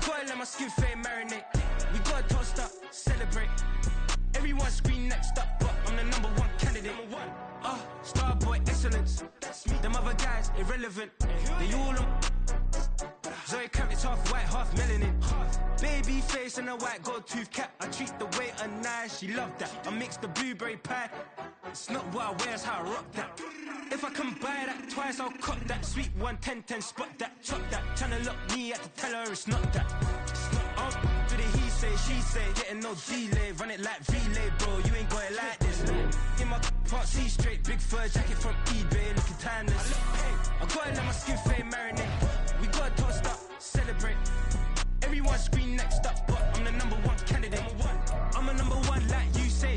gotta let my skin fade marinate. We gotta toast up, celebrate. Everyone scream next up, but I'm the number one candidate. Starboy excellence. That's me. Them other guys irrelevant. They all on. Zoe Kravitz half white, half melanin. Baby face and a white gold tooth cap. I treat the waiter nice, she love that. I mix the blueberry pie. It's not what I wear, it's how I rock that. If I can buy that twice, I'll cut that. Sweet 110, spot that, chop that. Tryna lock me, I have to tell her it's not that. It's not up. Do the he say, she say. Getting no delay, run it like relay, bro. You ain't got it like this. In my part C straight, big fur jacket from eBay, looking timeless. I gotta let my skin fade marinate. We gotta toast up, celebrate. Everyone scream next up, but I'm the number one candidate. I'm a number one like you say.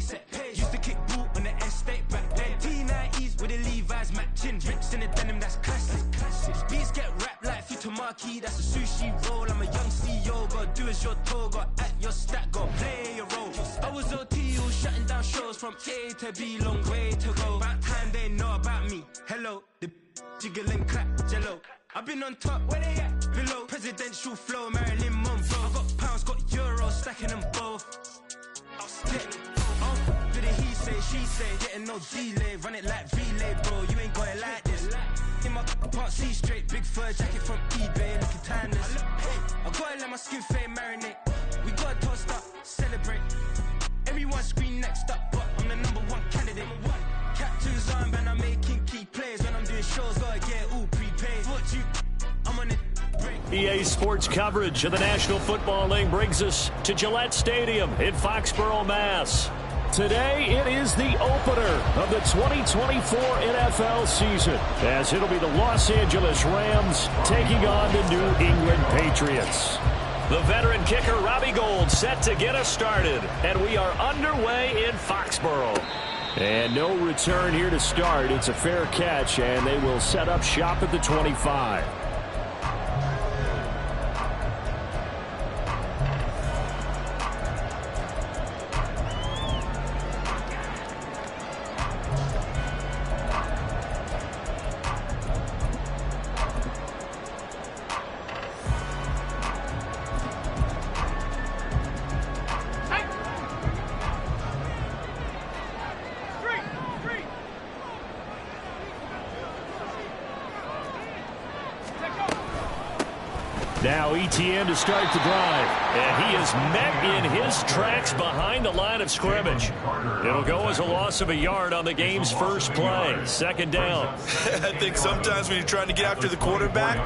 Used to kick ball on the estate back then. T90s with the Levi's matching. Rips in the denim, that's classic. Beats get wrapped like Futamaki, that's a sushi roll. I'm a young CEO, gotta do as you're told. Gotta act your stat, gotta play your role. I was OT, all shutting down shows from A to B, long way to go. About time they know about me. Hello, the jiggle and clap, jello. I've been on top, where they at? Below, presidential flow, Marilyn Monroe. I got pounds, got euros, stacking them both. I'll stick. Do the he say, she say, getting no delay, run it like relay, bro. You ain't got it like this. In my part C straight, big fur jacket from eBay, looking timeless. I gotta let my skin fade marinate. We gotta toast up, celebrate. Everyone scream next up, but I'm the number one candidate. Captain's arm, and I'm making key plays. When I'm doing shows, gotta get all prepaid. What you? I'm on it. EA Sports coverage of the National Football League brings us to Gillette Stadium in Foxborough, Mass. Today, it is the opener of the 2024 NFL season, as it'll be the Los Angeles Rams taking on the New England Patriots. The veteran kicker Robbie Gould set to get us started, and we are underway in Foxborough. And no return here to start. It's a fair catch, and they will set up shop at the 25. Now ETN to start the drive. And he is met in his tracks behind the line of scrimmage. It'll go as a loss of a yard on the game's first play. Second down. I think sometimes when you're trying to get after the quarterback,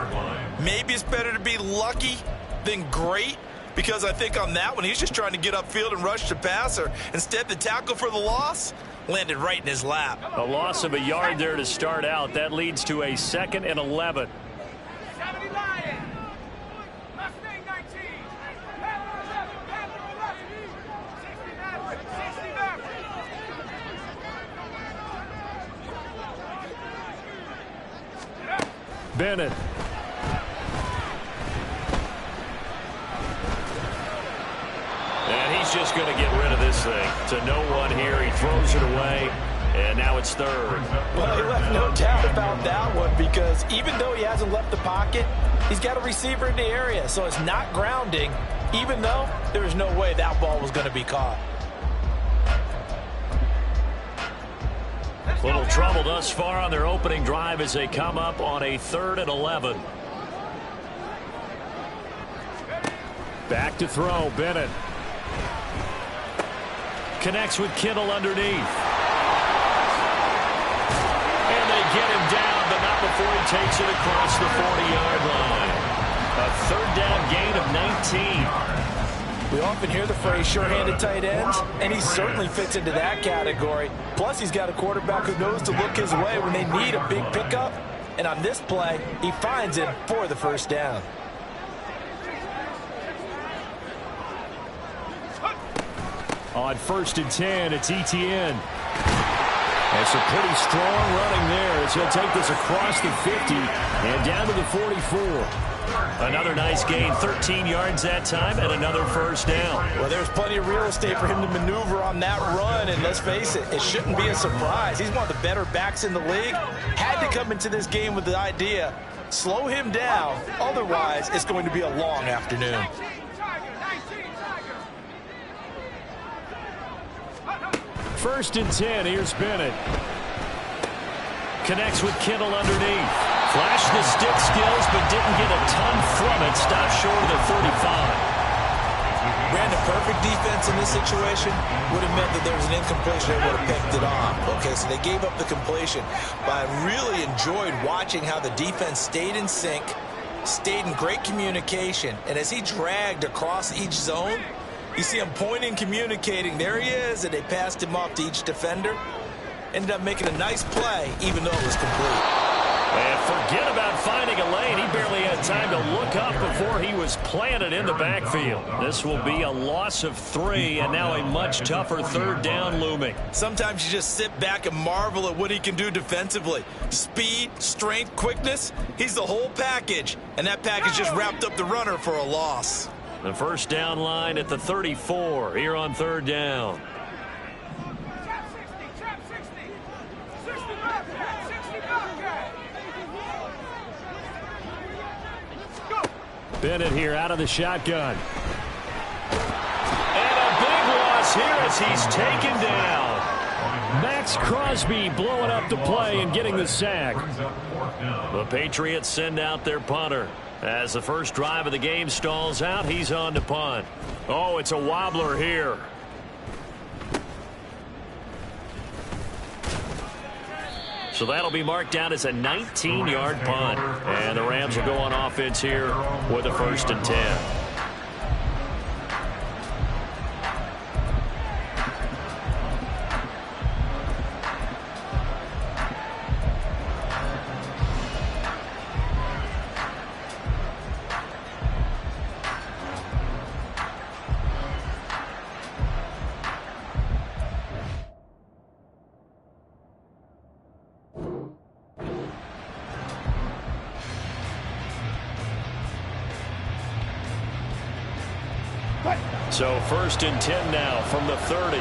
maybe it's better to be lucky than great. Because I think on that one, he's just trying to get upfield and rush the passer. Instead, the tackle for the loss landed right in his lap. A loss of a yard there to start out. That leads to a 2nd and 11. Bennett. And he's just going to get rid of this thing. To no one here. He throws it away. And now it's third. Well, he left no doubt about that one, because even though he hasn't left the pocket, he's got a receiver in the area. So it's not grounding, even though there was no way that ball was going to be caught. Little trouble thus far on their opening drive as they come up on a 3rd and 11. Back to throw, Bennett. Connects with Kittle underneath. And they get him down, but not before he takes it across the 40-yard line. A 3rd down gain of 19. We often hear the phrase sure-handed tight ends, and he certainly fits into that category. Plus, he's got a quarterback who knows to look his way when they need a big pickup. And on this play, he finds it for the first down. On 1st and 10, it's ETN. That's a pretty strong running there as he'll take this across the 50 and down to the 44. Another nice gain, 13 yards that time, and another first down. Well, there's plenty of real estate for him to maneuver on that run, and let's face it, it shouldn't be a surprise. He's one of the better backs in the league. Had to come into this game with the idea, slow him down, otherwise it's going to be a long afternoon. 1st and 10. Here's Bennett. Connects with Kittle underneath. Flashed the stick skills, but didn't get a ton from it. Stopped short of the 35. Ran the perfect defense in this situation. Would have meant that there was an incompletion. They would have picked it off. Okay, so they gave up the completion. But I really enjoyed watching how the defense stayed in sync, stayed in great communication. And as he dragged across each zone, you see him pointing, communicating. There he is, and they passed him off to each defender. Ended up making a nice play, even though it was complete. And forget about finding a lane. He barely had time to look up before he was planted in the backfield. This will be a loss of 3, and now a much tougher 3rd down looming. Sometimes you just sit back and marvel at what he can do defensively. Speed, strength, quickness, he's the whole package. And that package just wrapped up the runner for a loss. The 1st down line at the 34 here on 3rd down. Bennett here out of the shotgun. And a big loss here as he's taken down. Max Crosby blowing up the play and getting the sack. The Patriots send out their punter. As the first drive of the game stalls out, he's on to punt. Oh, it's a wobbler here. So that'll be marked down as a 19-yard punt. And the Rams will go on offense here with a 1st and 10. So 1st and 10 now from the 30.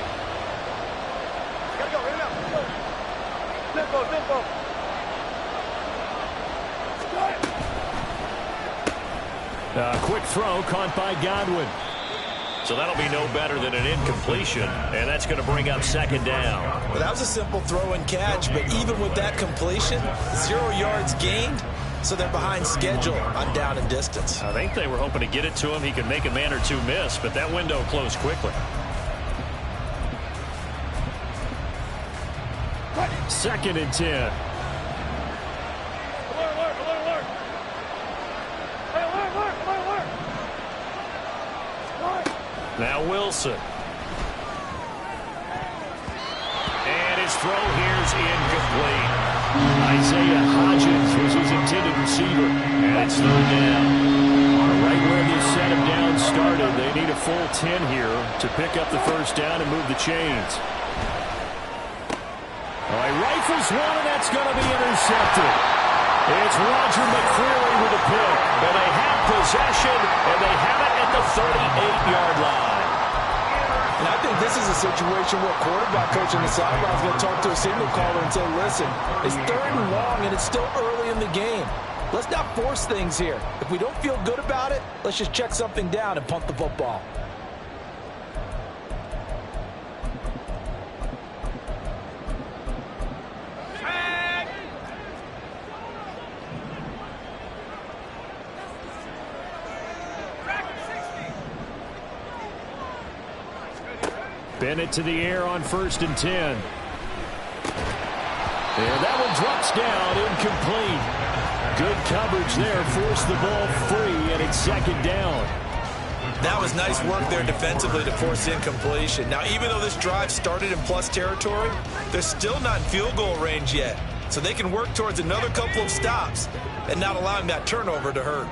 Quick throw caught by Godwin. So that'll be no better than an incompletion, and that's going to bring up 2nd down. Well, that was a simple throw and catch, but even with that completion, 0 yards gained. So they're behind schedule on down and distance. I think they were hoping to get it to him. He could make a man or two miss, but that window closed quickly. 2nd and 10. Now Wilson. And his throw here's incomplete. Isaiah Hodgins was his intended receiver, and it's 3rd down. Right where this set of downs started, they need a full 10 here to pick up the 1st down and move the chains. He rifles one, and that's going to be intercepted. It's Roger McCreary with a pick, and they have possession, and they have it at the 38-yard line. And I think this is a situation where quarterback coach on the sideline is going to talk to a signal caller and say, listen, it's 3rd and long and it's still early in the game. Let's not force things here. If we don't feel good about it, let's just check something down and punt the football. Bennett to the air on 1st and 10. And that one drops down, incomplete. Good coverage there, forced the ball free, and it's 2nd down. That was nice work there defensively to force incompletion. Now, even though this drive started in plus territory, they're still not in field goal range yet. So they can work towards another couple of stops and not allowing that turnover to hurt.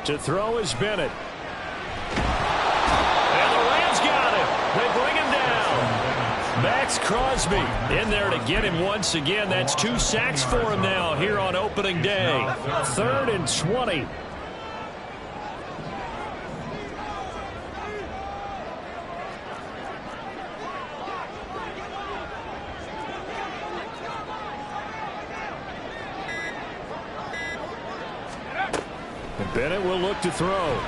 To throw is Bennett. And the Rams got him. They bring him down. Max Crosby in there to get him once again. That's 2 sacks for him now here on opening day. 3rd and 20. Bennett will look to throw.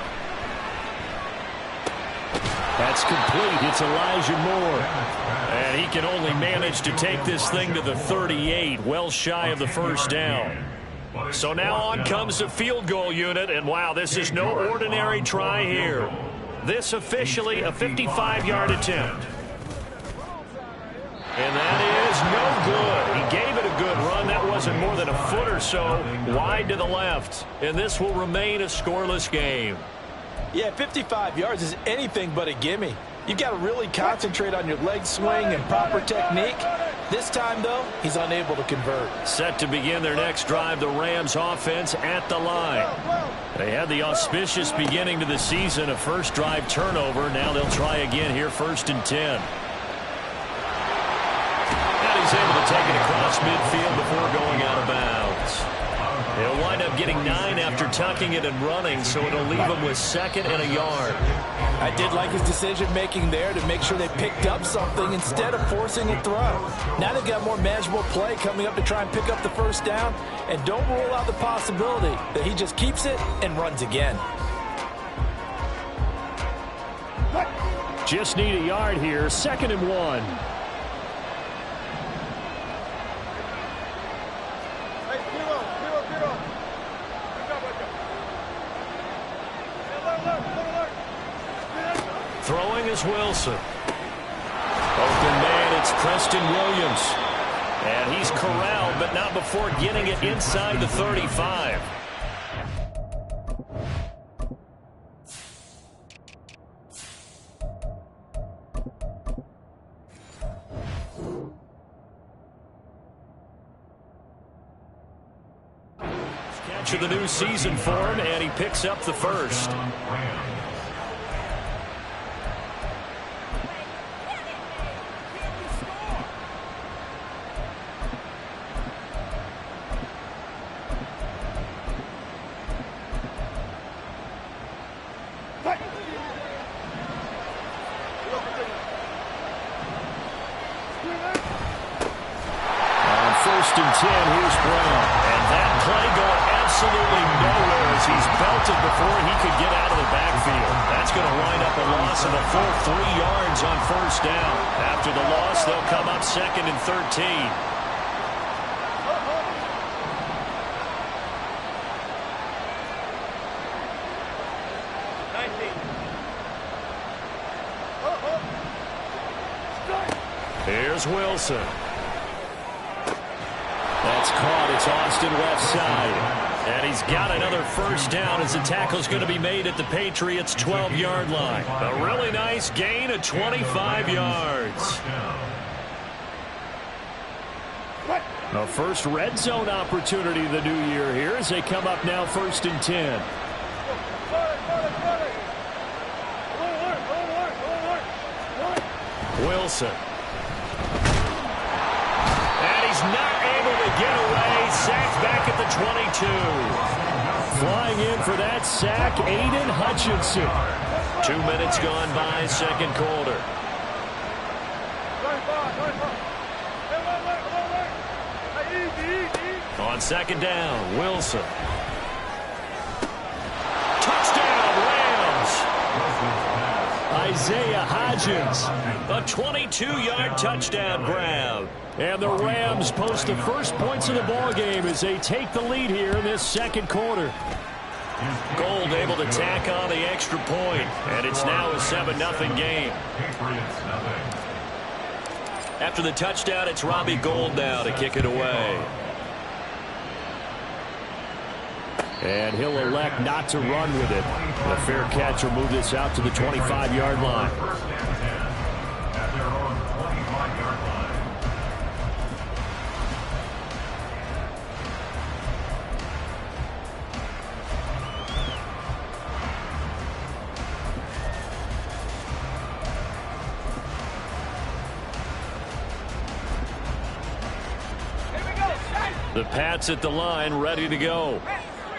That's complete. It's Elijah Moore. And he can only manage to take this thing to the 38, well shy of the first down. So now on comes the field goal unit, and wow, this is no ordinary try here. This officially a 55-yard attempt. And that is no good. He gave it a good run. That wasn't more than a foot or so wide to the left. And this will remain a scoreless game. Yeah, 55 yards is anything but a gimme. You've got to really concentrate on your leg swing and proper technique. This time, though, he's unable to convert. Set to begin their next drive, the Rams offense at the line. They had the auspicious beginning to the season, a first drive turnover. Now they'll try again here, 1st and 10. And he's able to take it across midfield before going out of bounds. He'll wind up getting 9 after tucking it and running, so it'll leave him with 2nd and a yard. I did like his decision-making there to make sure they picked up something instead of forcing a throw. Now they've got more manageable play coming up to try and pick up the first down, and don't rule out the possibility that he just keeps it and runs again. Just need a yard here, 2nd and 1. Throwing is Wilson. Open man, it's Preston Williams. And he's corralled, but not before getting it inside the 35. Catch of the new season for him, and he picks up the first. After the loss, they'll come up 2nd and 13. Here's Wilson. That's caught. It's Austin left side. And he's got another first down as the tackle's going to be made at the Patriots' 12-yard line. A really nice gain of 25 yards. A first red zone opportunity of the new year here as they come up now 1st and 10. Wilson. And he's not able to get away. Sacked back at the 22. Flying in for that sack, Aiden Hutchinson. 2 minutes gone by, 2nd quarter. On 2nd down, Wilson. Touchdown, Rams. Isaiah Hodgins, a 22-yard touchdown grab. And the Rams post the first points of the ball game as they take the lead here in this 2nd quarter. Gold able to tack on the extra point, and it's now a 7-0 game. After the touchdown, it's Robbie Gould now to kick it away. And he'll elect not to run with it. A fair catch will move this out to the 25-yard line. The Pats at the line, ready to go.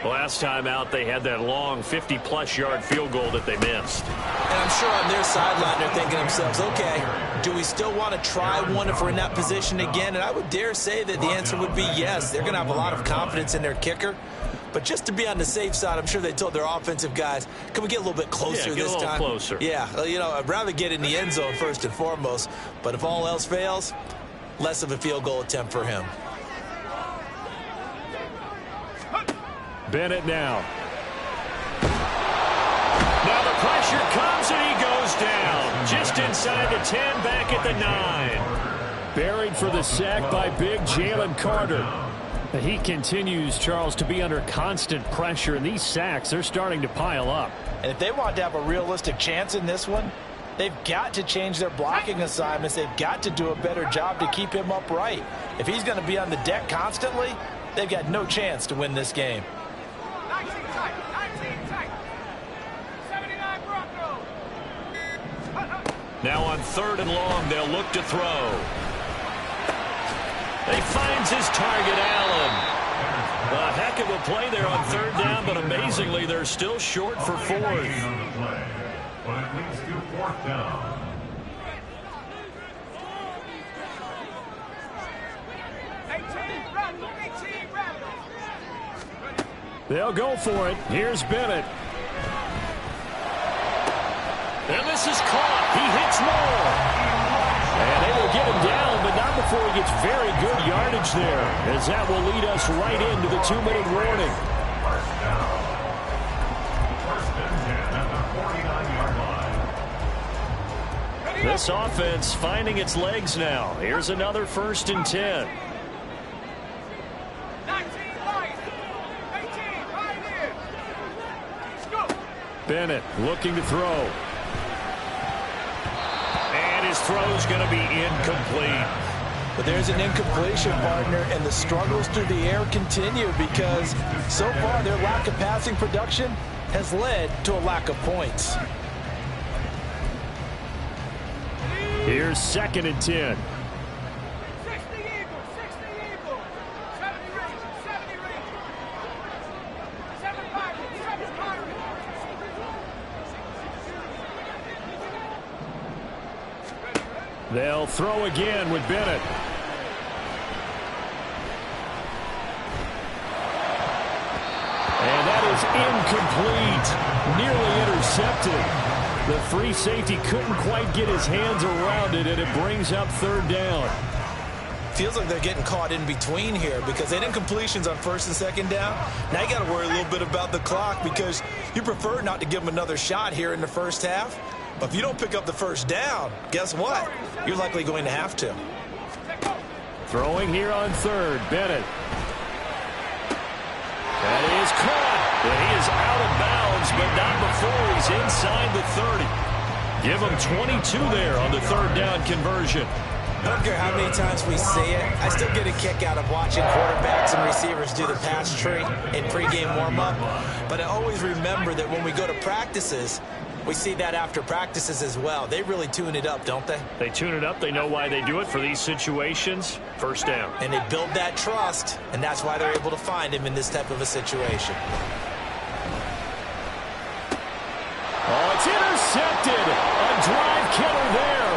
Last time out, they had that long 50-plus yard field goal that they missed. And I'm sure on their sideline, they're thinking to themselves, okay, do we still want to try one if we're in that position again? And I would dare say that the answer would be yes. They're going to have a lot of confidence in their kicker. But just to be on the safe side, I'm sure they told their offensive guys, can we get a little bit closer this time? Closer. Yeah, I'd rather get in the end zone first and foremost. But if all else fails, less of a field goal attempt for him. Bennett now. Now the pressure comes and he goes down. Just inside the 10, back at the 9. Buried for the sack by big Jalen Carter. He continues, Charles, to be under constant pressure, and these sacks, they're starting to pile up. And if they want to have a realistic chance in this one, they've got to change their blocking assignments. They've got to do a better job to keep him upright. If he's going to be on the deck constantly, they've got no chance to win this game. 19 tight, 19 tight. 79 Broncos. Now on 3rd and long, they'll look to throw. He finds his target, Allen. A heck of a play there on 3rd down, but amazingly, they're still short for 4th. But it leads to 4th down. They'll go for it. Here's Bennett. And this is caught. He hits more. And they will get him down, but not before he gets very good yardage there, as that will lead us right into the 2-minute warning. This offense finding its legs now. Here's another 1st and 10. 19 right. 18 right here. Let's go. Bennett looking to throw. And his throw's going to be incomplete. But there's an incompletion, partner, and the struggles through the air continue because so far their lack of passing production has led to a lack of points. Here's 2nd and 10. 60 Eagles, 60 Eagles. 70 Rangers, 70 Rangers. 7 Pirates, 7 Pirates. They'll throw again with Bennett. And that is incomplete. Nearly intercepted. The free safety couldn't quite get his hands around it, and it brings up 3rd down. Feels like they're getting caught in between here because they had incompletions on 1st and 2nd down. Now you got to worry a little bit about the clock because you prefer not to give them another shot here in the 1st half. But if you don't pick up the 1st down, guess what? You're likely going to have to. Throwing here on 3rd, Bennett. That is caught. And he is out of bounds, but not before he's inside the 30. Give him 22 there on the 3rd down conversion. I don't care how many times we see it. I still get a kick out of watching quarterbacks and receivers do the pass tree in pregame warm-up. But I always remember that when we go to practices, we see that after practices as well. They really tune it up, don't they? They tune it up. They know why they do it for these situations. 1st down. And they build that trust, and that's why they're able to find him in this type of a situation. Oh, it's intercepted. A drive killer there.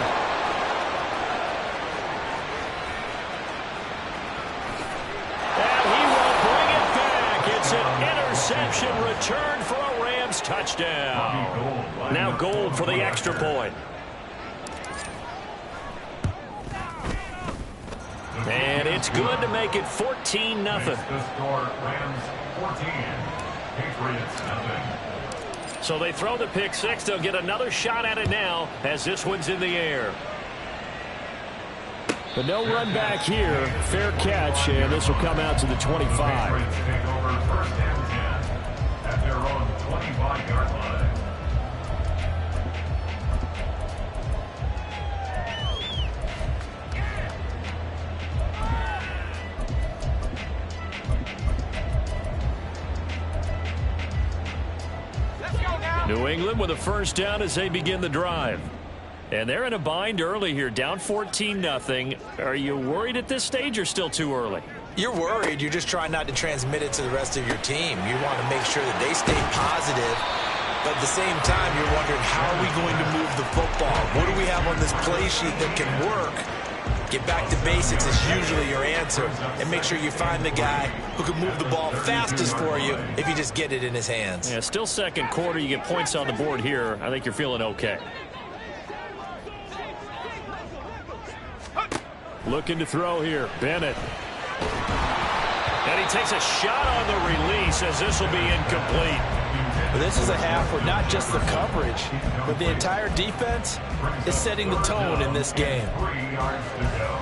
And he will bring it back. It's an interception return for a Rams touchdown. Now Gold for the extra point. And it's good to make it 14-0. The score, Rams 14, Patriots 0. So they throw the pick 6. They'll get another shot at it now as this one's in the air. But no run back here. Fair catch, and this will come out to the 25. Patriots take over 1st and 10 at their own 25-yard line. New England with a 1st down as they begin the drive. And they're in a bind early here, down 14-0. Are you worried at this stage or still too early? You're worried. You're just trying not to transmit it to the rest of your team. You want to make sure that they stay positive. But at the same time, you're wondering, how are we going to move the football? What do we have on this play sheet that can work Get back to basics is usually your answer, and make sure you find the guy who can move the ball fastest for you if you just get it in his hands. Yeah, still second quarter. You get points on the board here. I think you're feeling okay. Looking to throw here. Bennett. And he takes a shot on the release as this will be incomplete. This is a half where not just the coverage, but the entire defense is setting the tone in this game. 3 yards to go.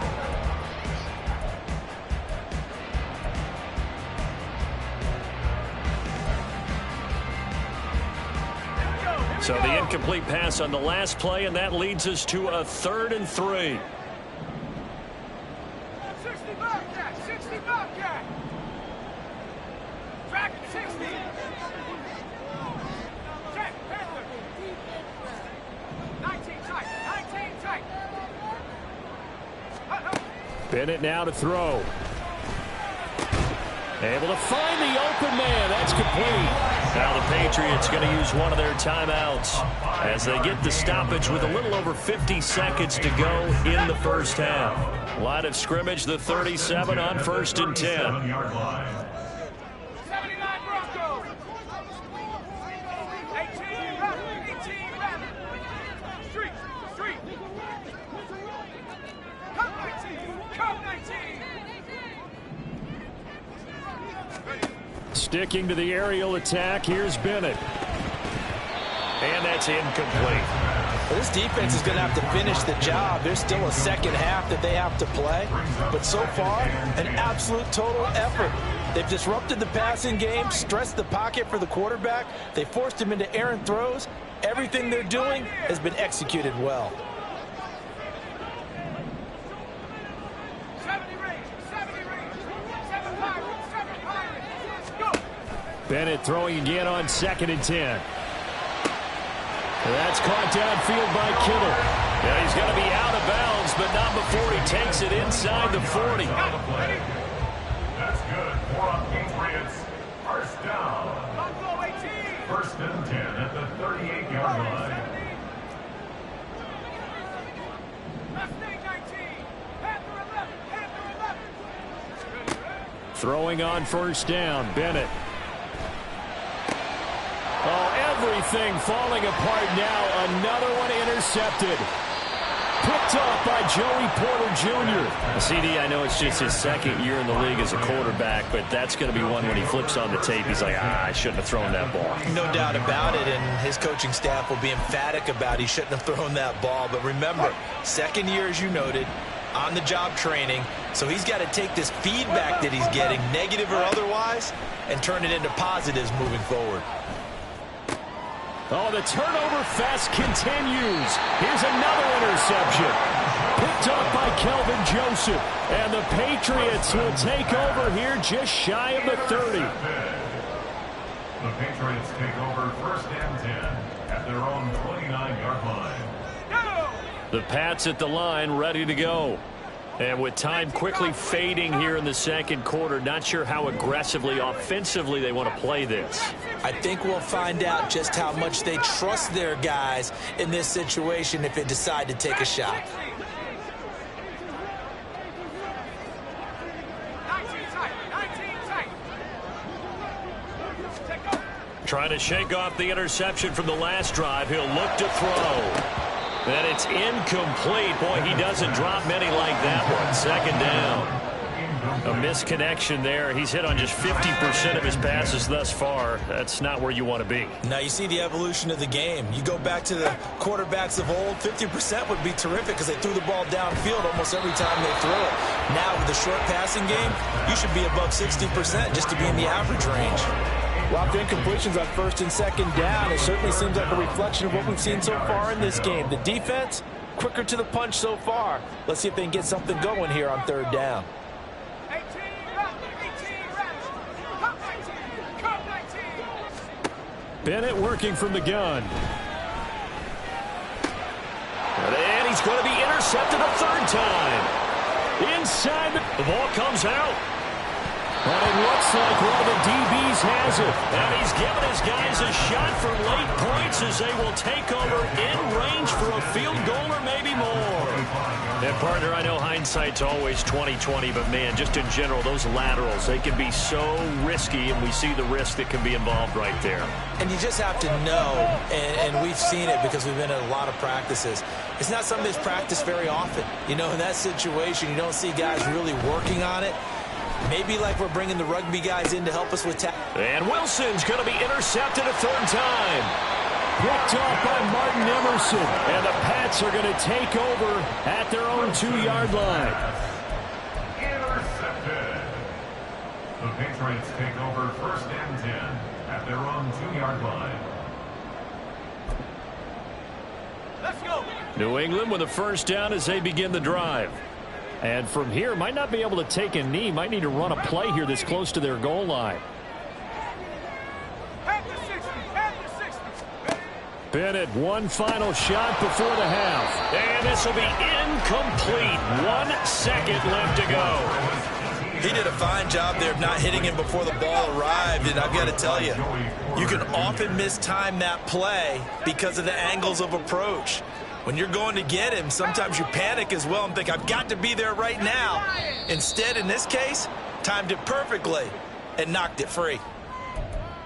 So the incomplete pass on the last play, and that leads us to a 3rd and 3. 60 Bobcat, 60 Bobcat. Track 60. Check, Panther. 19 tight, 19 tight. Bennett now to throw. Able to find the open man. That's complete. Now the Patriots going to use one of their timeouts as they get the stoppage with a little over 50 seconds to go in the first half. Line of scrimmage, the 37 on 1st and 10. 7-yard line. 79 Broncos. 18 Rabbit, 18 Rabbit. Street, street. Come 19, come 19. Sticking to the aerial attack, here's Bennett. And that's incomplete. Well, this defense is going to have to finish the job. There's still a second half that they have to play. But so far, an absolute total effort. They've disrupted the passing game, stressed the pocket for the quarterback. They forced him into errant throws. Everything they're doing has been executed well. 70 range, 7 Pirates, 7 Pirates. Go. Bennett throwing again on 2nd and 10. That's caught downfield by Kittle. Yeah, he's going to be out of bounds, but not before he takes it inside the 40. That's good. 4 on Patriots. First down. Buffalo 18. 1st and 10 at the 38-yard line. Mustang 19. Panther 11, Panther 11. Throwing on 1st down, Bennett. Oh, everything falling apart now. Another one intercepted. Picked off by Joey Porter Jr. CD, I know it's just his 2nd year in the league as a quarterback, but that's going to be one when he flips on the tape. He's like, I shouldn't have thrown that ball. No doubt about it, and his coaching staff will be emphatic about he shouldn't have thrown that ball. But remember, 2nd year, as you noted, on-the-job training, so he's got to take this feedback that he's getting, negative or otherwise, and turn it into positives moving forward. Oh, the turnover fest continues. Here's another interception. Picked up by Kelvin Joseph. And the Patriots will take over here just shy of the 30. The Patriots take over 1st and 10 at their own 29-yard line. The Pats at the line, ready to go. And with time quickly fading here in the 2nd quarter, not sure how aggressively, offensively they want to play this. I think we'll find out just how much they trust their guys in this situation if they decide to take a shot. 19 tight. Trying to shake off the interception from the last drive. He'll look to throw. And it's incomplete. Boy, he doesn't drop many like that one. 2nd down. A misconnection there. He's hit on just 50% of his passes thus far. That's not where you want to be. Now you see the evolution of the game. You go back to the quarterbacks of old, 50% would be terrific because they threw the ball downfield almost every time they threw it. Now with the short passing game, you should be above 60% just to be in the average range. Well, after incompletions on 1st and 2nd down, it certainly seems like a reflection of what we've seen so far in this game. The defense, quicker to the punch so far. Let's see if they can get something going here on 3rd down. 18 Rabbit. Come 19. Bennett working from the gun. And he's going to be intercepted a 3rd time. Inside, the ball comes out. But it looks like one of the DBs has it. And he's given his guys a shot for late points as they will take over in range for a field goal or maybe more. And, partner, I know hindsight's always 20/20, but, man, just in general, those laterals, they can be so risky, and we see the risk that can be involved right there. And you just have to know, and we've seen it because we've been at a lot of practices, it's not something that's practiced very often. You know, in that situation, you don't see guys really working on it. Maybe like we're bringing the rugby guys in to help us with tackle. And Wilson's going to be intercepted a third time. Picked off by Martin Emerson. And the Pats are going to take over at their own 2-yard line. Intercepted. The Patriots take over 1st and 10 at their own 2-yard line. Let's go. New England with a first down as they begin the drive. And from here, might not be able to take a knee. Might need to run a play here that's close to their goal line. At the 60. At the 60. Bennett, one final shot before the half. And this will be incomplete. 1 second left to go. He did a fine job there of not hitting him before the ball arrived, and I've got to tell you, you can often mistime that play because of the angles of approach. When you're going to get him, sometimes you panic as well and think, I've got to be there right now. Instead, in this case, timed it perfectly and knocked it free.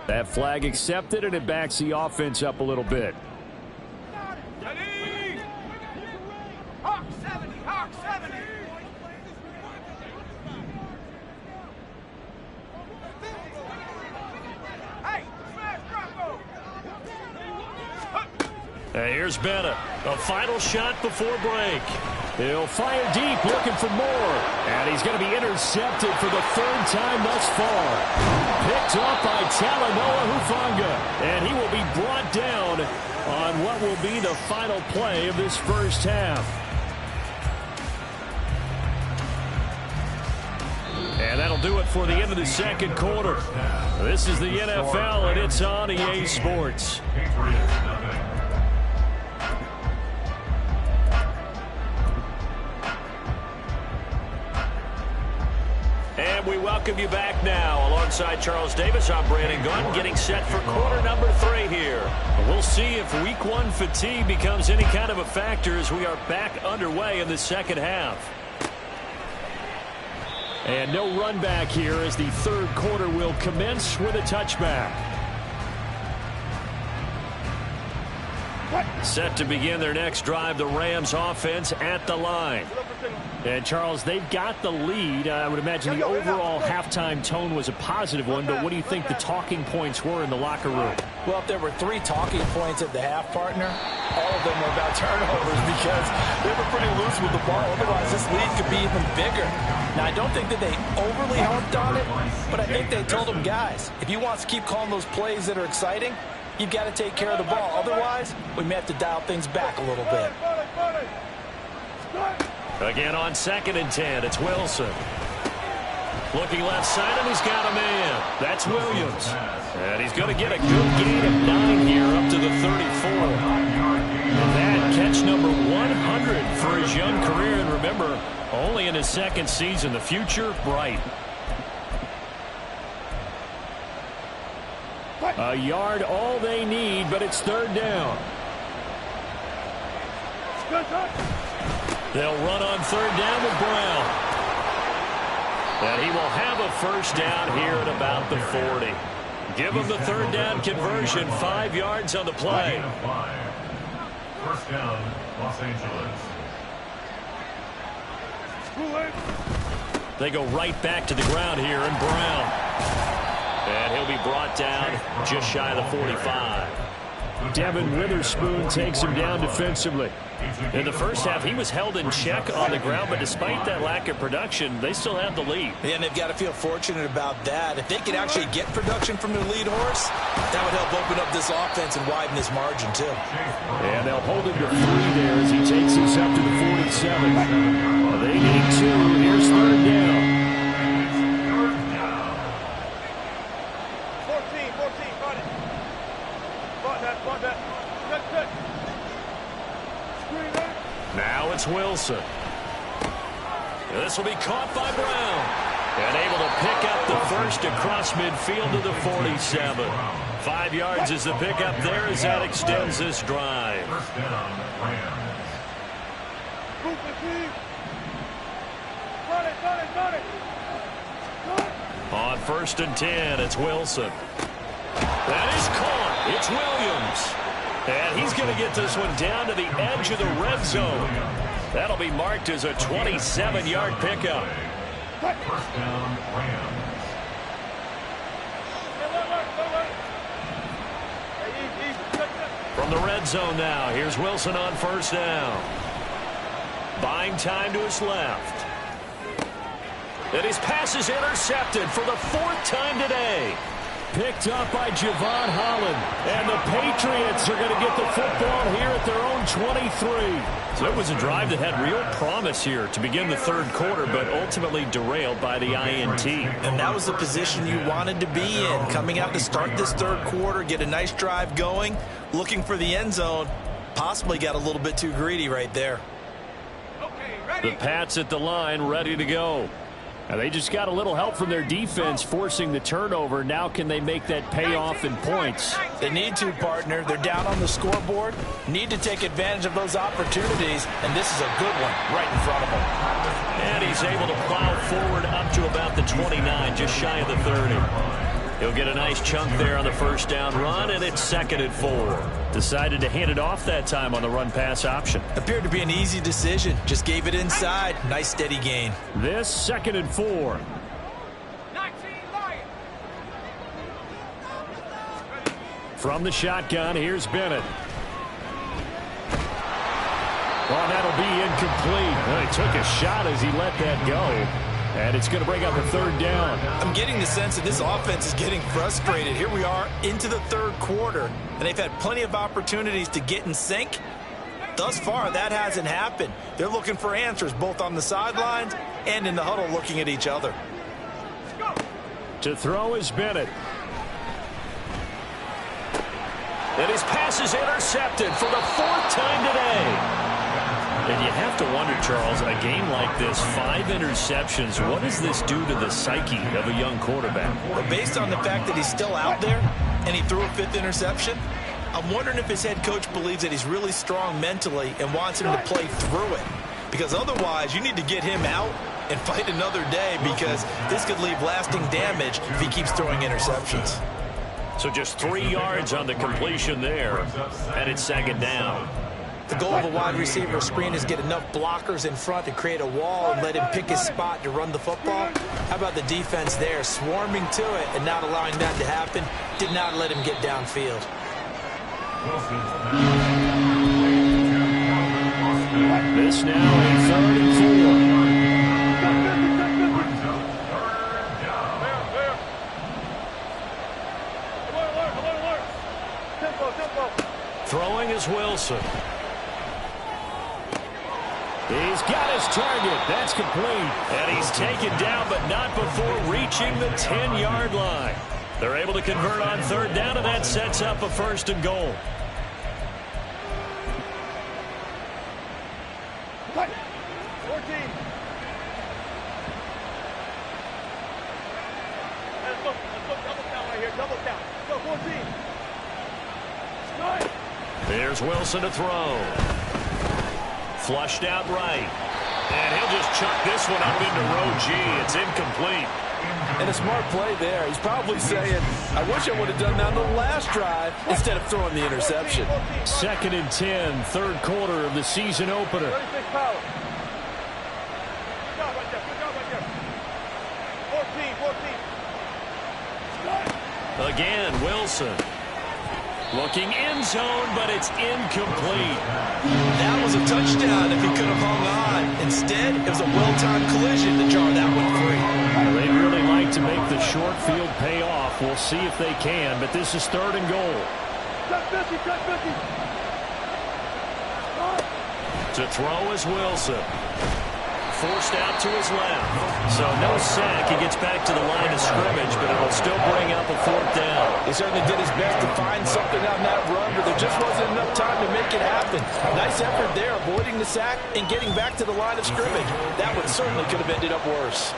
That flag accepted, and it backs the offense up a little bit. Ready. Hawk 70. Hawk 70. Hey, smash Bravo. And here's Bennett. A final shot before break. He'll fire deep, looking for more. And he's going to be intercepted for the 3rd time thus far. Picked up by Talanoa Hufanga. And he will be brought down on what will be the final play of this first half. And that'll do it for the end of the second quarter. This is the NFL, and it's on EA Sports. Patriots nothing. And we welcome you back now. Alongside Charles Davis, I'm Brandon Gunn, getting set for quarter number 3 here. We'll see if week 1 fatigue becomes any kind of a factor as we are back underway in the second half. And no run back here as the third quarter will commence with a touchback. Set to begin their next drive, the Rams offense at the line. And, Charles, they've got the lead. I would imagine the overall halftime tone was a positive one, but what do you think the talking points were in the locker room? Well, if there were 3 talking points at the half, partner, all of them were about turnovers because they were pretty loose with the ball. Otherwise, this lead could be even bigger. Now, I don't think that they overly harped on it, but I think they told them, guys, if you want to keep calling those plays that are exciting, you've got to take care of the ball. Otherwise, we may have to dial things back a little bit. Again on 2nd and 10, it's Wilson. Looking left side, and he's got a man. That's Williams. And he's going to get a good gain of 9 here up to the 34. And that catch number 100 for his young career. And remember, only in his 2nd season. The future, bright. A yard all they need, but it's 3rd down. They'll run on 3rd down with Brown. And he will have a first down here at about the 40. Give him the 3rd down conversion, 5 yards on the play. 1st down, Los Angeles. They go right back to the ground here, and Brown. And he'll be brought down just shy of the 45. Devin Witherspoon takes him down defensively. In the first half, he was held in check on the ground, but despite that lack of production, they still have the lead. And they've got to feel fortunate about that. If they could actually get production from their lead horse, that would help open up this offense and widen this margin, too. And they'll hold him to 3 there as he takes us up to the 47. They need 2. Here's 3rd down. 14, got it. Got that. Good. Now it's Wilson. This will be caught by Brown. And able to pick up the first across midfield to the 47. 5 yards is the pickup there as that extends this drive. First down, Rams. On 1st and 10, it's Wilson. That is caught. It's Williams. And he's going to get this one down to the edge of the red zone. That'll be marked as a 27-yard pickup. First down, Rams. From the red zone now, here's Wilson on 1st down. Buying time to his left. And his pass is intercepted for the 4th time today. Picked up by Javon Holland. And the Patriots are going to get the football here at their own 23. So it was a drive that had real promise here to begin the 3rd quarter, but ultimately derailed by the INT. And that was the position you wanted to be in. Coming out to start this 3rd quarter, get a nice drive going, looking for the end zone. Possibly got a little bit too greedy right there. The Pats at the line, ready to go. Now they just got a little help from their defense forcing the turnover. Now can they make that pay off in points? They need to, partner. They're down on the scoreboard. Need to take advantage of those opportunities, and this is a good one right in front of them. And he's able to plow forward up to about the 29, just shy of the 30. He'll get a nice chunk there on the 1st down run, and it's 2nd and 4. Decided to hand it off that time on the run-pass option. Appeared to be an easy decision. Just gave it inside. Nice steady gain. This 2nd and 4. 19 Lions. From the shotgun, here's Bennett. Well, that'll be incomplete. Well, he took a shot as he let that go. And it's going to bring up a 3rd down. I'm getting the sense that this offense is getting frustrated. Here we are into the 3rd quarter, and they've had plenty of opportunities to get in sync. Thus far, that hasn't happened. They're looking for answers both on the sidelines and in the huddle looking at each other. To throw is Bennett. And his pass is intercepted for the 4th time today. And you have to wonder, Charles, a game like this, 5 interceptions, what does this do to the psyche of a young quarterback? Well, based on the fact that he's still out there and he threw a 5th interception, I'm wondering if his head coach believes that he's really strong mentally and wants him to play through it. Because otherwise, you need to get him out and fight another day, because this could leave lasting damage if he keeps throwing interceptions. So just 3 yards on the completion there, and it's 2nd down. The goal of a wide receiver screen is get enough blockers in front to create a wall and let him pick his spot to run the football. How about the defense there, swarming to it and not allowing that to happen? Did not let him get downfield. This now a 3rd and 4. Throwing is Wilson. He's got his target. That's complete. And he's taken down, but not before reaching the 10-yard line. They're able to convert on 3rd down, and that sets up a 1st and goal. Cut. 14. Let's go double down right here. Double down. Go 14. There's Wilson to throw. Flushed out right. And he'll just chuck this one up into row G. It's incomplete. And a smart play there. He's probably saying, I wish I would have done that on the last drive instead of throwing the interception. 2nd and 10, 3rd quarter of the season opener. 36 power. Good job right there. Good job right there. 14. Again, Wilson. Looking end zone, but it's incomplete. That was a touchdown if he could have hung on. Instead, it was a well-timed collision to jar that one free. They'd really like to make the short field pay off. We'll see if they can, but this is 3rd and goal. To throw is Wilson. forced out to his left. So no sack. He gets back to the line of scrimmage, but it'll still bring up a 4th down. He certainly did his best to find something on that run, but there just wasn't enough time to make it happen. Nice effort there, avoiding the sack and getting back to the line of scrimmage. That one certainly could have ended up worse.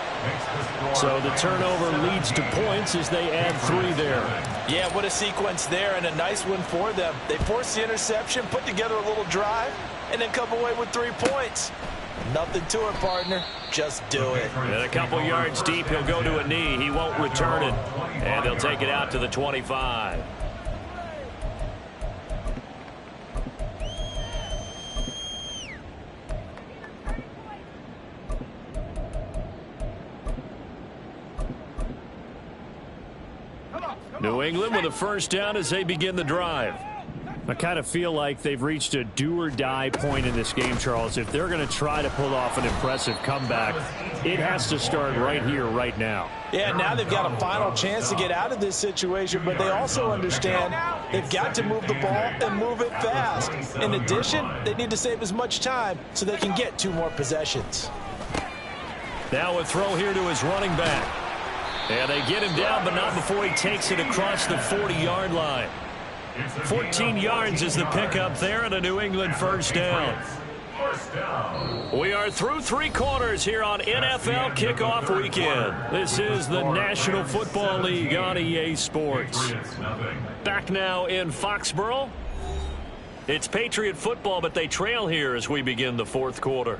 So the turnover leads to points as they add 3 there. Yeah, what a sequence there, and a nice one for them. They forced the interception, put together a little drive, and then come away with 3 points. Nothing to it, partner. Just do it. And a couple yards deep, he'll go to a knee. He won't return it. And they'll take it out to the 25. New England with a first down as they begin the drive. I kind of feel like they've reached a do-or-die point in this game, Charles. If they're going to try to pull off an impressive comeback, it has to start right here, right now. Yeah, now they've got a final chance to get out of this situation, but they also understand they've got to move the ball and move it fast. In addition, they need to save as much time so they can get 2 more possessions. Now a throw here to his running back. And they get him down, but not before he takes it across the 40-yard line. 14 yards is the pickup there and a New England first down. We are through 3 quarters here on NFL Kickoff Weekend. This is the National Football League on EA Sports. Back now in Foxborough. It's Patriot football, but they trail here as we begin the 4th quarter.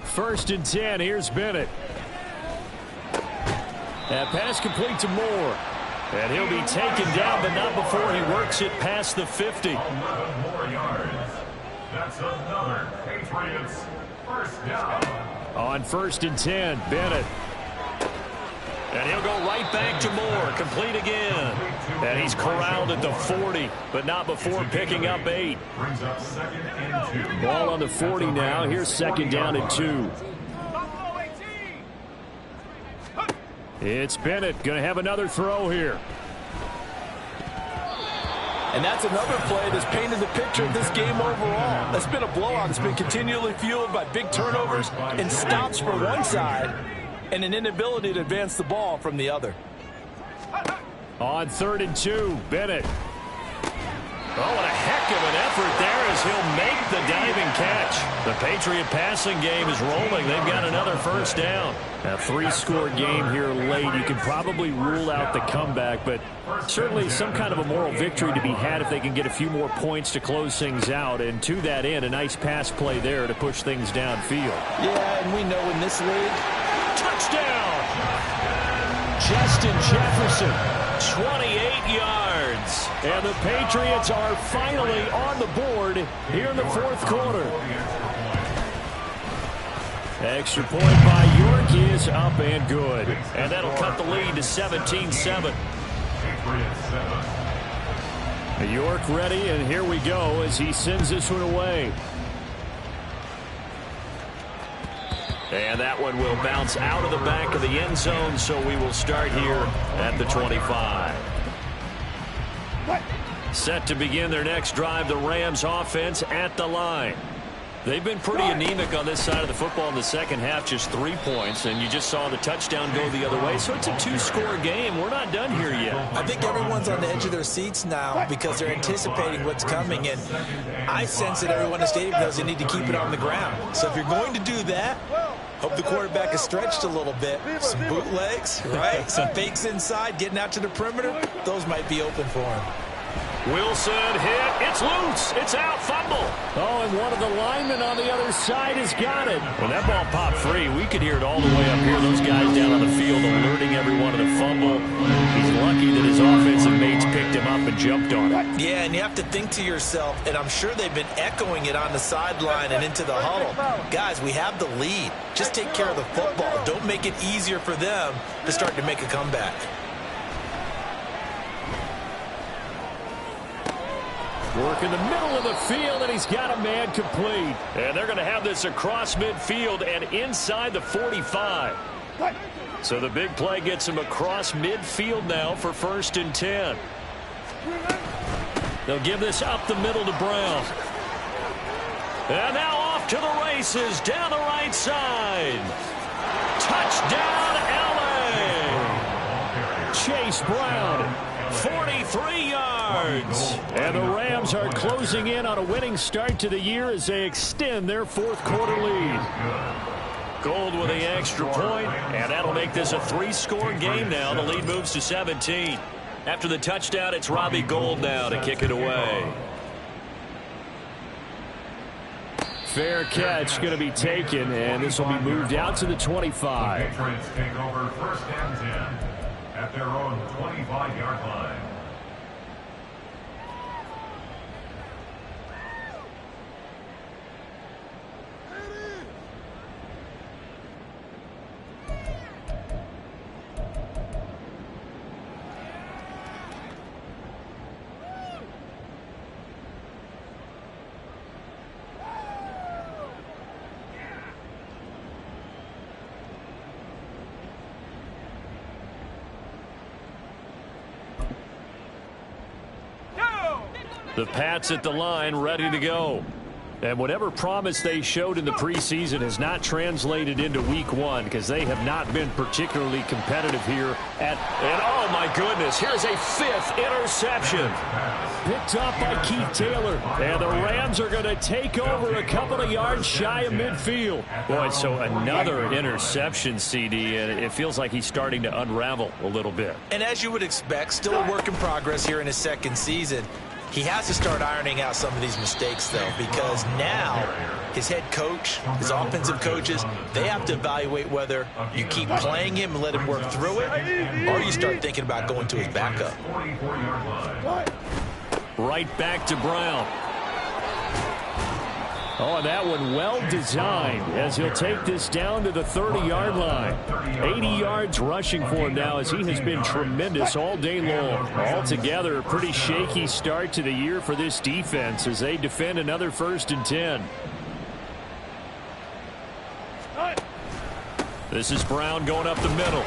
First and 10, here's Bennett. That pass complete to Moore. And he'll be taken down, but not before he works it past the 50. 11 more yards. That's another Patriots first down. On first and 10, Bennett. And he'll go right back to Moore. Complete again. And he's corralled at the 40, but not before picking up 8. Brings up 2nd and 2. Ball on the 40 now. Here's 2nd down and 2. It's Bennett going to have another throw here. And that's another play that's painted the picture of this game overall. It's been a blowout. It's been continually fueled by big turnovers and stops for one side and an inability to advance the ball from the other. On 3rd and 2, Bennett. Oh, what a heck of an effort there as he'll make the diving catch. The Patriot passing game is rolling. They've got another first down. A 3-score game here late. You can probably rule out the comeback, but certainly some kind of a moral victory to be had if they can get a few more points to close things out. And to that end, a nice pass play there to push things downfield. Yeah, and we know in this league, touchdown! Justin Jefferson, 28 yards. And the Patriots are finally on the board here in the 4th quarter. Extra point by York is up and good. And that'll cut the lead to 17-7. York ready, and here we go as he sends this one away. And that one will bounce out of the back of the end zone, so we will start here at the 25. Set to begin their next drive, the Rams offense at the line. They've been pretty anemic on this side of the football in the second half, just 3 points, and you just saw the touchdown go the other way. So it's a 2-score game. We're not done here yet. I think everyone's on the edge of their seats now because they're anticipating what's coming, and I sense that everyone in the stadium knows they need to keep it on the ground. So if you're going to do that, hope the quarterback is stretched a little bit. Some bootlegs, right? Some fakes inside, getting out to the perimeter. Those might be open for him. Wilson hit. It's loose. It's out. Fumble. Oh, and one of the linemen on the other side has got it. When that ball popped free, we could hear it all the way up here. Those guys down on the field alerting everyone of the fumble. He's lucky that his offensive mates picked him up and jumped on it. Yeah, and you have to think to yourself, and I'm sure they've been echoing it on the sideline and into the huddle. Guys, we have the lead. Just take care of the football. Don't make it easier for them to start to make a comeback. Work in the middle of the field, and he's got a man complete. And they're going to have this across midfield and inside the 45. So the big play gets him across midfield now for 1st and 10. They'll give this up the middle to Brown. And now off to the races down the right side. Touchdown, L.A. Chase Brown, 43 yards. And the Rams are closing in on a winning start to the year as they extend their 4th quarter lead. Gold with the extra point, and that'll make this a 3-score game now. The lead moves to 17. After the touchdown, it's Robbie Gould now to kick it away. Fair catch going to be taken, and this will be moved out to the 25. The Patriots take over 1st and 10 at their own 25-yard line. The Pats at the line, ready to go. And whatever promise they showed in the preseason has not translated into week 1 because they have not been particularly competitive here. And oh, my goodness, here's a 5th interception. Picked up by Keith Taylor. And the Rams are going to take over a couple of yards shy of midfield. Boy, so another interception, CD, and it feels like he's starting to unravel a little bit. And as you would expect, still a work in progress here in his 2nd season. He has to start ironing out some of these mistakes, though, because now his head coach, his offensive coaches, they have to evaluate whether you keep playing him and let him work through it, or you start thinking about going to his backup. Right back to Brown. Oh, and that one well designed as he'll take this down to the 30-yard line. 80 yards rushing for him now as he has been tremendous all day long. Altogether, a pretty shaky start to the year for this defense as they defend another 1st and 10. This is Brown going up the middle.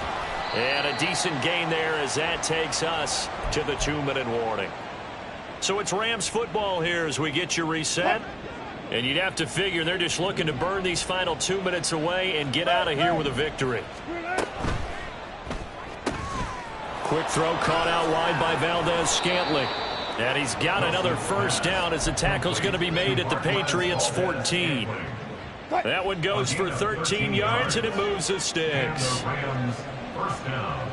And a decent gain there as that takes us to the 2-minute warning. So it's Rams football here as we get you reset. And you'd have to figure they're just looking to burn these final 2 minutes away and get out of here with a victory. Quick throw caught out wide by Valdez-Scantling. And he's got another 1st down as the tackle's going to be made at the Patriots 14. That one goes for 13 yards and it moves the sticks. 1st down.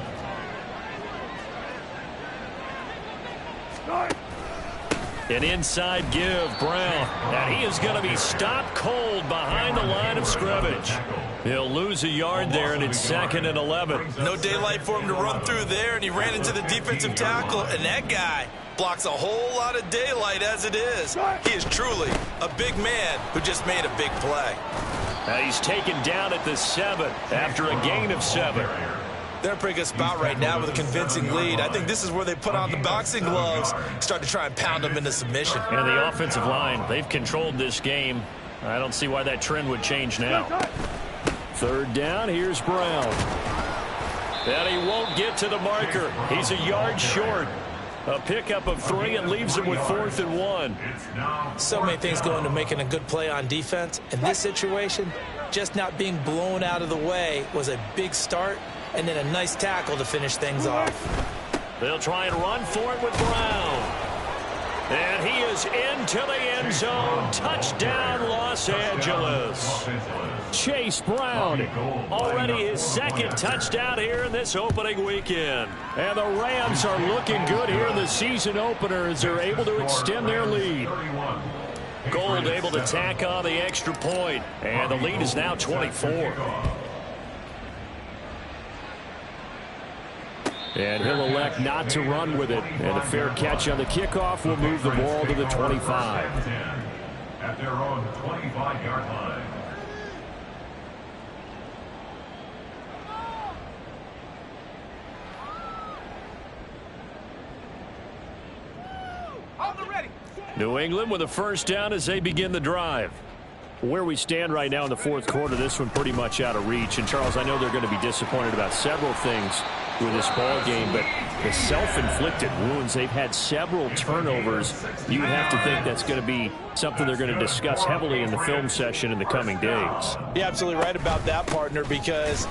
An inside give, Brown. And he is going to be stopped cold behind the line of scrimmage. He'll lose a yard there, and it's 2nd and 11. No daylight for him to run through there, and he ran into the defensive tackle, and that guy blocks a whole lot of daylight as it is. He is truly a big man who just made a big play. Now he's taken down at the 7 after a gain of 7. They're in a pretty good spot right now with a convincing lead. I think this is where they put on the boxing gloves, start to try and pound them into submission. And the offensive line, they've controlled this game. I don't see why that trend would change now. 3rd down, here's Brown. And he won't get to the marker. He's a yard short. A pickup of 3 and leaves him with 4th and 1. So many things go into making a good play on defense. In this situation, just not being blown out of the way was a big start. And then a nice tackle to finish things off. They'll try and run for it with Brown. And he is into the end zone. Touchdown, Los Angeles. Chase Brown, already his 2nd touchdown here in this opening weekend. And the Rams are looking good here in the season opener as they're able to extend their lead. Gould able to tack on the extra point. And the lead is now 24. And he'll elect not to run with it. And a fair catch on the kickoff will move the ball to the 25. At their own 25-yard line. Hold the ready. New England with a 1st down as they begin the drive. Where we stand right now in the fourth quarter, this one pretty much out of reach. And, Charles, I know they're going to be disappointed about several things with this ball game, but the self-inflicted wounds, they've had several turnovers. You would have to think that's going to be something they're going to discuss heavily in the film session in the coming days. You're absolutely right about that, partner, because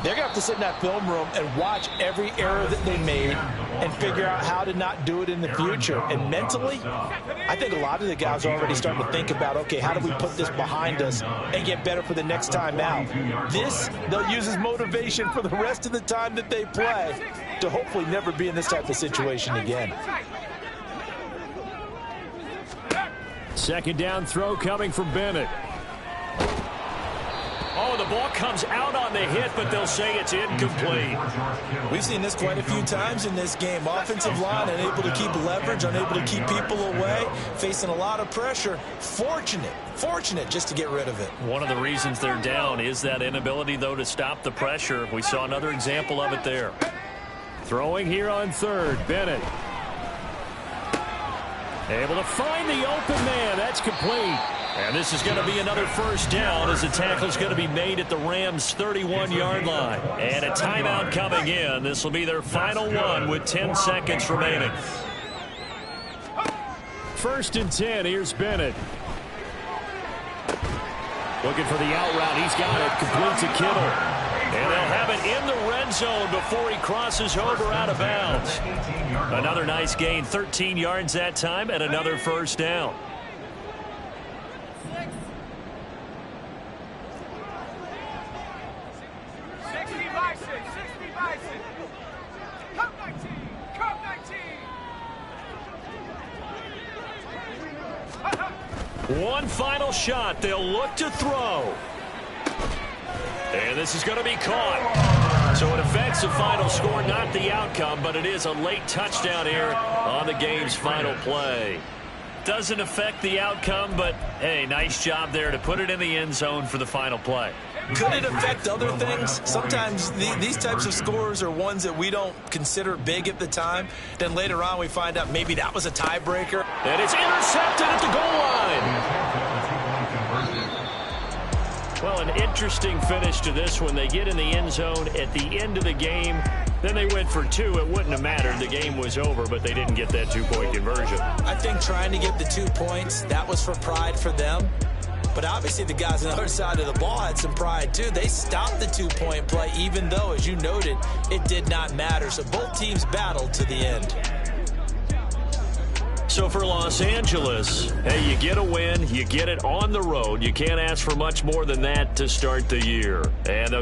they're going to have to sit in that film room and watch every error that they made and figure out how to not do it in the future. And mentally, I think a lot of the guys are already starting to think about, okay, how do we put this behind us and get better for the next time out? This, they'll use as motivation for the rest of the time that they play to hopefully never be in this type of situation again. Second down throw coming from Bennett. Oh, the ball comes out on the hit, but they'll say it's incomplete. We've seen this quite a few times in this game. Offensive line unable to keep leverage, unable to keep people away, facing a lot of pressure. Fortunate just to get rid of it. One of the reasons they're down is that inability, though, to stop the pressure. We saw another example of it there. Throwing here on third, Bennett. Able to find the open man. That's complete. And this is going to be another first down as the tackle is going to be made at the Rams' 31-yard line. And a timeout coming in. This will be their final one with 10 seconds remaining. First and 10. Here's Bennett. Looking for the out route. He's got it. Complete to Kittle. And they'll have it in the red zone before he crosses over out of bounds. Another nice gain. 13 yards that time and another first down. One final shot. They'll look to throw. And this is going to be caught. So it affects the final score, not the outcome, but it is a late touchdown here on the game's final play. Doesn't affect the outcome, but, hey, nice job there to put it in the end zone for the final play. Could it affect other things? Sometimes these types of scores are ones that we don't consider big at the time. Then later on we find out maybe that was a tiebreaker. And it's intercepted at the goal line. Well, an interesting finish to this one. They get in the end zone at the end of the game. Then they went for two. It wouldn't have mattered. The game was over, but they didn't get that two-point conversion. I think trying to get the 2 points, that was for pride for them. But obviously the guys on the other side of the ball had some pride too. They stopped the two-point play even though, as you noted, it did not matter. So both teams battled to the end. So for Los Angeles, hey, you get a win, you get it on the road. You can't ask for much more than that to start the year. And they'll